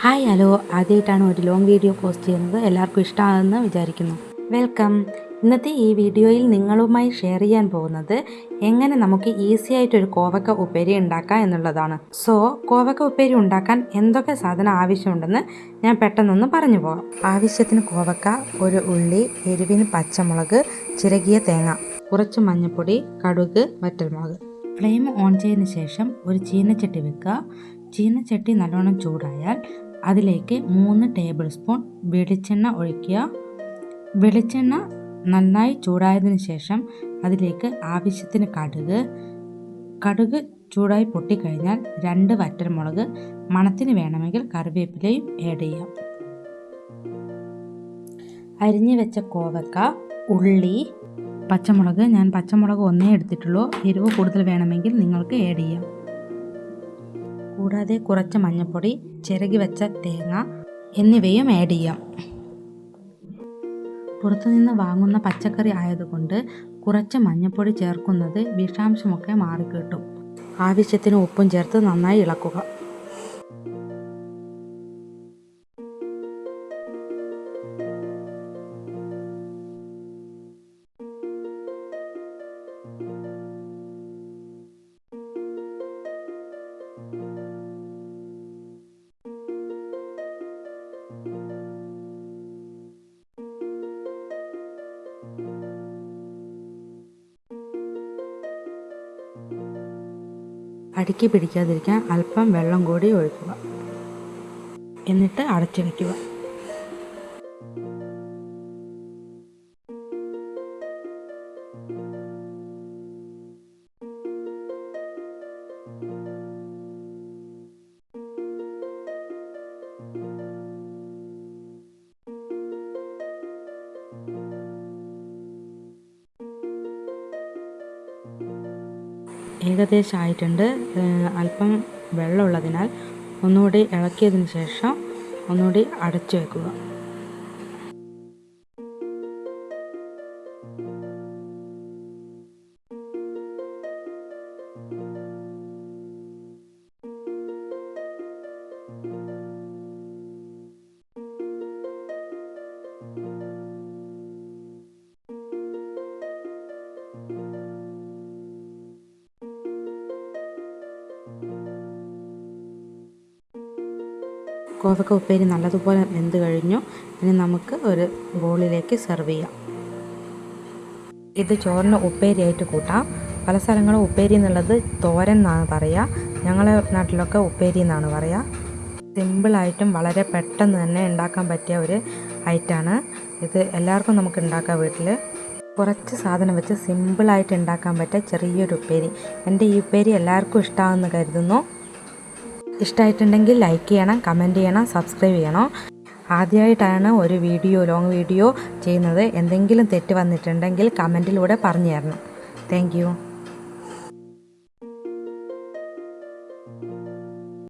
Hi hello, ആദ്യമായിട്ടാണ് ഒരു long video post ചെയ്യുന്നത്. എല്ലാവർക്കും ഇഷ്ടമാണെന്ന് വിചാരിക്കുന്നു. വെൽക്കം. ഇന്നത്തെ ഈ വീഡിയോയിൽ നിങ്ങളുമായി ഷെയർ ചെയ്യാൻ പോകുന്നത് എങ്ങനെ നമുക്ക് ഈസി ആയിട്ടൊരു കോവക്ക ഉപ്പേരി ഉണ്ടാക്കാം എന്നുള്ളതാണ്. കോവക്ക ഉപ്പേരി ഉണ്ടാക്കാൻ എന്തൊക്കെ സാധനം ആവശ്യമുണ്ടെന്ന് ഞാൻ പെട്ടെന്നൊന്ന് പറഞ്ഞു പോകാം. ആവശ്യത്തിന് കോവക്ക, ഒരു ഉള്ളി, എരിവിന് പച്ചമുളക്, ചിരകിയ തേങ്ങ, കുറച്ച് മഞ്ഞൾപ്പൊടി, കടുക്, വറ്റൽമുളക്. ഫ്ലെയിം ഓൺ ചെയ്തതിന് ശേഷം ഒരു ചീനച്ചട്ടി വെക്കുക. ചീനച്ചട്ടി നല്ലോണം ചൂടായാൽ അതിലേക്ക് 3 ടേബിൾ സ്പൂൺ വെളിച്ചെണ്ണ ഒഴിക്കുക. വെളിച്ചെണ്ണ നന്നായി ചൂടായതിനു ശേഷം അതിലേക്ക് ആവശ്യത്തിന് കടുക് ചൂടായി പൊട്ടിക്കഴിഞ്ഞാൽ 2 വറ്റൽമുളക്, മണത്തിന് വേണമെങ്കിൽ കറിവേപ്പിലയും ആഡ് ചെയ്യാം. അരിഞ്ഞു വെച്ച കോവക്ക, ഉള്ളി, പച്ചമുളക്. ഞാൻ പച്ചമുളക് ഒന്നേ എടുത്തിട്ടുള്ളൂ. എരിവ് കൂടുതൽ വേണമെങ്കിൽ നിങ്ങൾക്ക് ആഡ് ചെയ്യാം. കൂടാതെ കുറച്ച് മഞ്ഞൾപ്പൊടി, ചിരകി വെച്ച തേങ്ങ എന്നിവയും ആഡ് ചെയ്യാം. പുറത്തുനിന്ന് വാങ്ങുന്ന പച്ചക്കറി ആയതുകൊണ്ട് കുറച്ച് മഞ്ഞൾപ്പൊടി ചേർക്കുന്നത് വിഷാംശമൊക്കെ മാറിക്കിട്ടും. ആവശ്യത്തിന് ഉപ്പും ചേർത്ത് നന്നായി ഇളക്കുക. അടുക്കി പിടിക്കാതിരിക്കാൻ അല്പം വെള്ളം കൂടി ഒഴിക്കുക. എന്നിട്ട് അടച്ചു വയ്ക്കുക. ഏകദേശം ആയിട്ടുണ്ട്. അല്പം വെള്ളമുള്ളതിനാൽ ഒന്നുകൂടി ഇളക്കിയതിന് ശേഷം ഒന്നുകൂടി അടച്ചു വെക്കുക. കോവക്ക ഉപ്പേരി നല്ലതുപോലെ വെന്ത് കഴിഞ്ഞു. ഇനി നമുക്ക് ഒരു ബോളിലേക്ക് സെർവ് ചെയ്യാം. ഇത് ചോറിന് ഉപ്പേരിയായിട്ട് കൂട്ടാം. പല സ്ഥലങ്ങളും ഉപ്പേരി എന്നുള്ളത് തോരൻ എന്നാണ് പറയുക. ഞങ്ങളുടെ നാട്ടിലൊക്കെ ഉപ്പേരി എന്നാണ് പറയുക. സിമ്പിളായിട്ടും വളരെ പെട്ടെന്ന് തന്നെ ഉണ്ടാക്കാൻ പറ്റിയ ഒരു ഐറ്റമാണ് ഇത്. എല്ലാവർക്കും നമുക്ക് ഉണ്ടാക്കാം വീട്ടിൽ. കുറച്ച് സാധനം വെച്ച് സിമ്പിളായിട്ട് ഉണ്ടാക്കാൻ പറ്റിയ ചെറിയൊരു ഉപ്പേരി. എൻ്റെ ഈ ഉപ്പേരി എല്ലാവർക്കും ഇഷ്ടമാണെന്ന് കരുതുന്നു. ഇഷ്ടമായിട്ടുണ്ടെങ്കിൽ ലൈക്ക് ചെയ്യണം, കമൻറ്റ് ചെയ്യണം, സബ്സ്ക്രൈബ് ചെയ്യണം. ആദ്യമായിട്ടാണ് ഒരു ലോങ് വീഡിയോ ചെയ്യുന്നത്. എന്തെങ്കിലും തെറ്റ് വന്നിട്ടുണ്ടെങ്കിൽ കമൻറ്റിലൂടെ പറഞ്ഞു തരണം. Thank you.